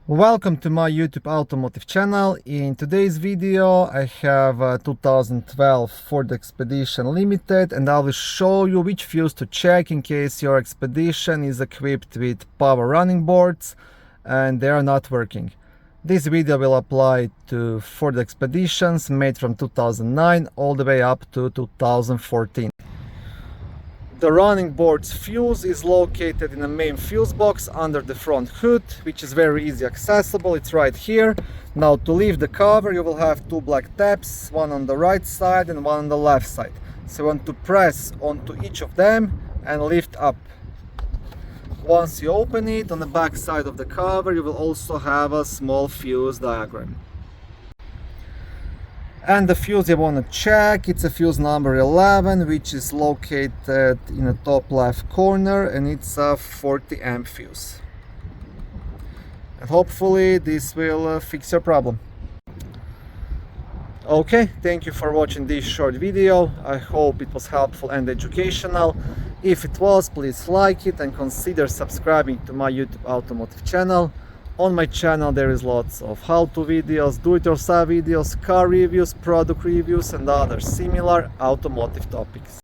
Welcome to my YouTube automotive channel. In today's video I have a 2012 Ford Expedition Limited, and I will show you which fuse to check in case your Expedition is equipped with power running boards and they are not working. This video will apply to Ford Expeditions made from 2009 all the way up to 2014. The running board's fuse is located in the main fuse box under the front hood, which is very easy accessible. It's right here. Now to lift the cover you will have two black tabs, one on the right side and one on the left side. So you want to press onto each of them and lift up. Once you open it, on the back side of the cover you will also have a small fuse diagram. And the fuse you want to check, it's a fuse number 11, which is located in the top left corner, and it's a 40 amp fuse. And hopefully this will fix your problem. Okay, thank you for watching this short video. I hope it was helpful and educational. If it was, please like it and consider subscribing to my YouTube automotive channel. On my channel there is lots of how-to videos, do-it-yourself videos, car reviews, product reviews and other similar automotive topics.